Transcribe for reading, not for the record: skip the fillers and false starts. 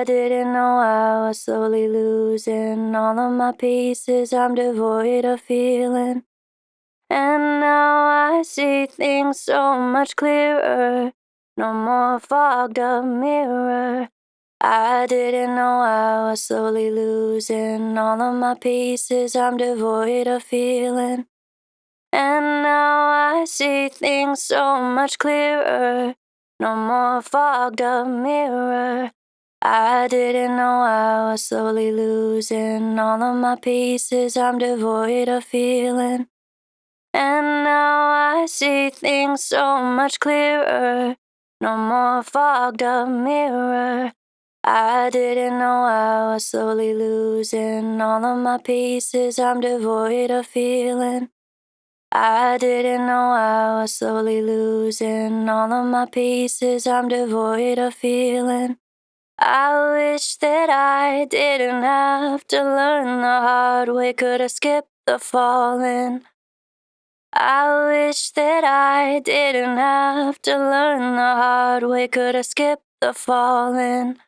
I didn't know I was slowly losing all of my pieces. I'm devoid of feeling. And now I see things so much clearer. No more fogged up mirror. I didn't know I was slowly losing all of my pieces. I'm devoid of feeling. And now I see things so much clearer. No more fogged up mirror. I didn't know I was slowly losing all of my pieces. I'm devoid of feeling. And now I see things so much clearer. No more fogged up mirror. I didn't know I was slowly losing all of my pieces. I'm devoid of feeling. I didn't know I was slowly losing all of my pieces. I'm devoid of feeling. I wish that I didn't have to learn the hard way. Could have skipped the falling. I wish that I didn't have to learn the hard way. Could have skipped the falling.